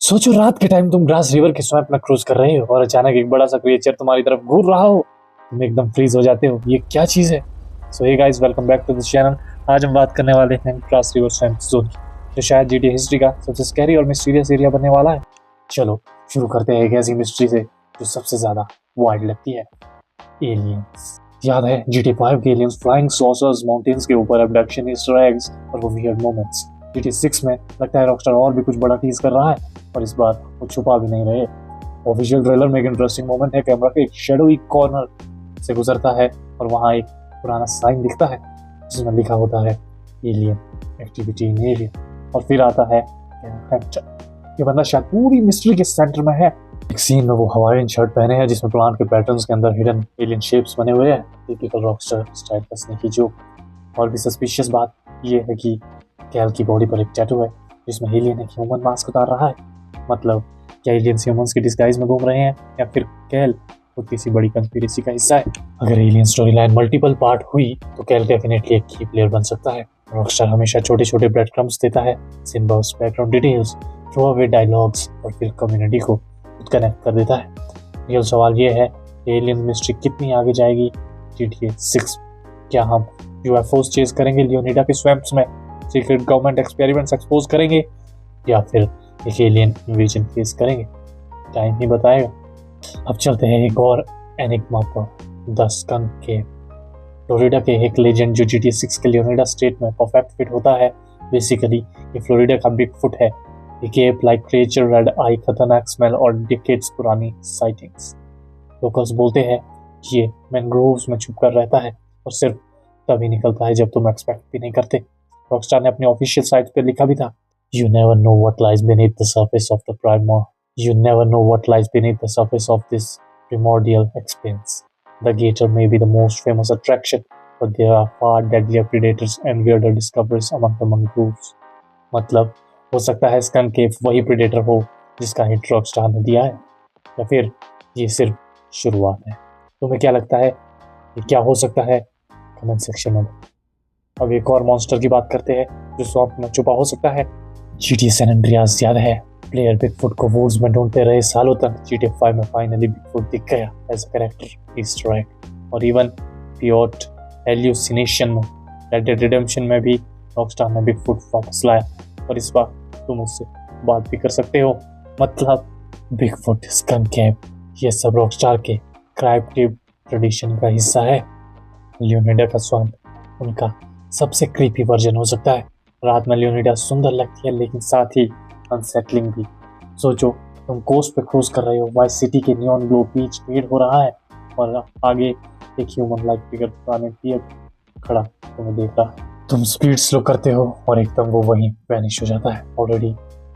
सोचो रात के टाइम तुम ग्रास रिवर के स्वैम्प में क्रूज कर रहे हो और अचानक एक बड़ा सा क्रिएचर तुम्हारी तरफ घूर रहा हो। तुम एकदम फ्रीज हो जाते हो, ये क्या चीज है। So hey guys, welcome back to this channel. आज हम बात करने वाले हैं ग्रास रिवर स्वैम्प जोन की, जो शायद जीटीए हिस्ट्री का सबसे स्कैरी और मिस्टीरियस एरिया बनने वाला है। चलो शुरू करते हैं एक ऐसी मिस्ट्री से जो सबसे ज्यादा वाइल्ड लगती है, एलियंस। याद है जीटीए 5 के एलियंस, फ्लाइंग सॉसर्स, माउंटेन्स के ऊपर अबडक्शन, ईस्टर एग्स और वो वियर्ड मोमेंट्स। जीटीए 6 में लगता है रॉकस्टार और भी कुछ बड़ा टीज कर रहा है और इस बार वो छुपा भी नहीं रहे। ऑफिशियल ट्रेलर में एक इंटरेस्टिंग मोमेंट है, कैमरा के एक शेडोई कॉर्नर से गुजरता है और वहाँ एक पुराना साइन दिखता है जिसमें लिखा होता है एलियन एक्टिविटी इन एरिया, और फिर आता है ये बंदा शायद पूरी मिस्ट्री के सेंटर में है। एक सीन में वो हवाईयन शर्ट पहने हैं जिसमें प्लांट के पैटर्न्स के अंदर हिडन एलियन शेप्स बने हुए हैं, टिपिकल रॉकस्टार स्टाइल का स्नेकी जोक। और भी सस्पिशियस बात ये है कि कैल की बॉडी पर एक टैटू है जिसमें एलियन एक ह्यूमन मास्क उतार रहा है। मतलब क्या एलियंस ह्यूमंस की डिस्गाइज में घूम रहे हैं या फिर कैल खुद किसी बड़ी कंस्पिरेसी का हिस्सा है। अगर alien story line multiple part हुई तो कैल डेफिनेटली एक की प्लेयर बन सकता है। रॉकस्टार हमेशा छोटे छोटे ब्रेड क्रम्स देता है, symbols, background details, throwaway dialogues और फिर कम्युनिटी को खुद कनेक्ट कर देता है। रियल सवाल ये है, एलियन मिस्ट्री कितनी आगे जाएगी जीटीए 6? क्या हम यूएफओस चेज करेंगे लियोनिडा के स्वैम्प्स में, सीक्रेट गवर्नमेंट एक्सपेरिमेंट्स एक्सपोज करेंगे, या फिर एक एलियन इन्वेजन फेस करेंगे? टाइम ही बताएगा। अब चलते हैं एक और एनिग्मा पर, द स्कंक केव। फ्लोरिडा के एक लेजेंड जो जीटीए 6 के लियोनिडा स्टेट में परफेक्ट फिट होता है। बेसिकली ये फ्लोरिडा का बिग फुट है, एक केव लाइक क्रिएचर, रेड आई, खतरनाक स्मेल और डिकेड्स पुरानी साइटिंग्स। लोकल्स बोलते हैं ये मैनग्रोव्स में छुप कर रहता है और सिर्फ तभी निकलता है जब तुम एक्सपेक्ट भी नहीं करते। रॉकस्टार ने अपनी ऑफिशियल साइट पे लिखा भी था, You never know what lies beneath the surface of the You never know what lies beneath the surface of this primordial expanse. The gator may be the most famous attraction, but there are far deadlier predators and weirder discoveries among the mangroves. मतलब हो सकता है skunk केव वही predator हो जिसका hit Rockstar ने दिया है, या फिर ये सिर्फ शुरुआत है। तुम्हें क्या लगता है ये क्या हो सकता है? कमेंट सेक्शन में। अब एक और मॉन्स्टर की बात करते हैं जो स्वैम्प में छुपा हो सकता है। जीटीए सैन एंड्रियास याद है, प्लेयर बिगफुट को वुड्स में ढूंढते रहे सालों तक। जीटीए 5 में फाइनली बिगफुट दिख गया as a character, Easter egg और इवन पियोट हेल्यूसिनेशन में। रेड डेड रिडेम्पशन में भी रॉकस्टार ने बिगफुट वापस लाया और इस बार तुम उससे बात भी कर सकते हो। मतलब बिगफुट, स्कंक केव, ये सब रॉकस्टार के क्राइप्टिव ट्रेडिशन का हिस्सा है। लियोनिडा का स्वैम्प उनका सबसे क्रीपी वर्जन हो सकता है। रात में लियोनिडा सुंदर लगती है लेकिन साथ ही अनसेटलिंग भी। सोचो तुम कोस्ट पे क्रूज कर रहे हो, वाइस सिटी के नियॉन ग्लो बीच फेड हो रहा है और आगे एक ह्यूमन लाइक फिगर पुराने पियर खड़ा तुम्हें देख रहा है। तुम स्पीड स्लो करते हो और एकदम वो वहीं वैनिश हो जाता है। ऑलरेडी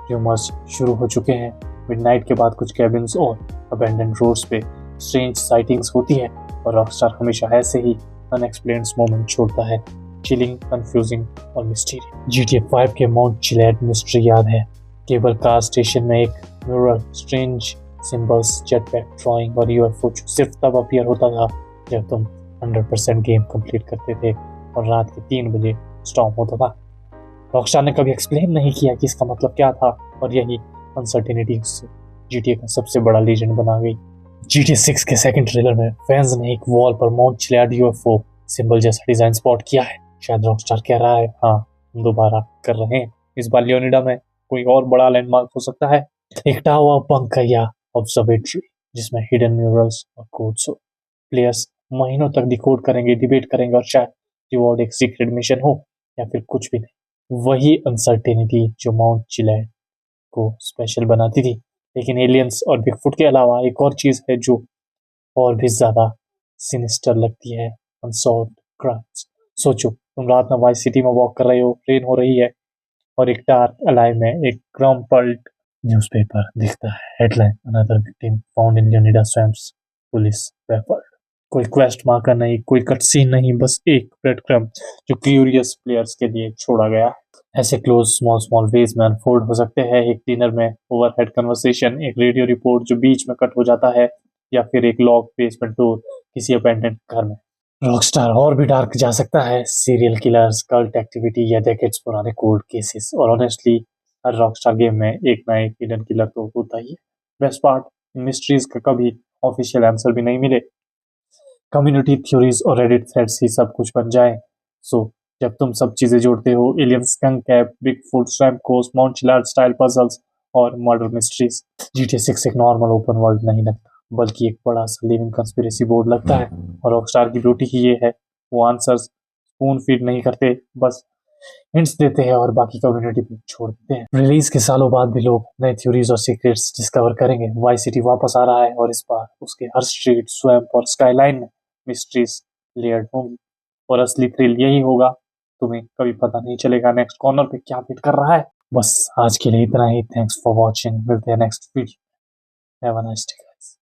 र्यूमर्स शुरू हो चुके हैं, मिडनाइट के बाद कुछ कैबिन्स और अबैंडन्ड रोड्स पे स्ट्रेंज साइटिंग्स होती है और रॉकस्टार हमेशा ऐसे ही अनएक्सप्लेन्ड मोमेंट छोड़ता है, चिलिंग, कंफ्यूजिंग और मिस्टीरियस। जीटीए 5 के माउंट चिलेट मिस्ट्री याद है, केबल कार स्टेशन में एक mural, strange symbols, jetpack drawing और यूएफओ जो सिर्फ तब अपीयर होता था जब तुम 100% गेम कंप्लीट करते थे और रात के 3 बजे स्टॉर्म होता था। रॉकस्टार ने कभी एक्सप्लेन नहीं किया कि इसका मतलब क्या था और यही अनसर्टेनिटी उससे जीटीए का सबसे बड़ा लीजेंड बना गई। जीटीए 6 के सेकंड ट्रेलर में फैंस ने एक वॉल पर माउंट चिलेट यूएफओ सिंबल जैसा डिजाइन स्पॉट किया है। शायद रॉकस्टार कह रहा है हाँ हम दोबारा कर रहे हैं। इस बार लियोनिडा में कोई और बड़ा लैंडमार्क हो सकता है, एक टावर, बंकर या ऑब्जर्वेटरी जिसमें हिडन म्यूरल्स और कोड्स हो। प्लेयर्स महीनों तक डिकोड करेंगे, डिबेट करेंगे और शायद रिवॉर्ड एक सीक्रेट मिशन हो या फिर कुछ भी नहीं। वही अनसर्टेनिटी जो माउंट चिलेट को स्पेशल बनाती थी। लेकिन एलियंस और बिगफुट के अलावा एक और चीज है जो और भी ज्यादा सिनिस्टर लगती है, अनसॉल्व्ड क्राइम्स। सोचो तुम रात में वाइस सिटी में वॉक कर रहे हो, रेन हो रही है और एक डार्क अलाइ में एक क्रम्पल्ड न्यूज़पेपर दिखता है, headline another victim found in Leonida swamps, police baffled. कोई क्वेस्ट मार्कर नहीं, कोई कटसीन नहीं, बस एक ब्रेड क्रम्ब जो क्यूरियस प्लेयर्स के लिए छोड़ा गया है। ऐसे क्लोज स्मॉल स्मॉल वेज में अनफोल्ड हो सकते हैं, एक डिनर में ओवरहेड कन्वर्सेशन, एक रेडियो रिपोर्ट जो बीच में कट हो जाता है, या फिर एक लॉक बेसमेंट टूर किसी अबैंडन्ड घर में। रॉकस्टार और भी डार्क जा सकता है, सीरियल किलर्स, कल्ट एक्टिविटी या डेकेड्स पुराने कोल्ड केसेस। और ऑनेस्टली हर रॉकस्टार गेम में एक ना एक हिडन किलर तो होता ही है। बेस्ट पार्ट, मिस्ट्रीज का कभी ऑफिशियल आंसर भी नहीं मिले, कम्युनिटी थ्योरीज और रेडिट थ्रेड्स ही सब कुछ बन जाए। सो जब तुम सब चीजें जोड़ते हो, alien, skunk ape, bigfoot, swamp coast, mount Chiliad style puzzles और मर्डर मिस्ट्रीज, GTA 6 एक नॉर्मल ओपन वर्ल्ड नहीं लगता, बल्कि एक बड़ा सा लिविंग कंस्पिरेसी बोर्ड लगता है। और रॉकस्टार की ब्यूटी ही ये है, वो आंसर्स स्पून फीड नहीं करते, बस हिंट्स देते हैं और बाकी कम्युनिटी पे छोड़ देते हैं। रिलीज के सालों बाद भी लोग नए थ्योरीज और सीक्रेट्स डिस्कवर करेंगे। वाई सिटी वापस आ रहा है और इस बार उसके हर स्ट्रीट, स्वैम्प और स्काईलाइन में मिस्ट्रीज लेयर्ड होंगी और असली थ्रिल यही होगा, तुम्हें कभी पता नहीं चलेगा नेक्स्ट कॉर्नर पे क्या वेट कर रहा है। बस आज के लिए इतना ही। थैंक्स फॉर वॉचिंग, मिलते हैं next video. Have a nice day.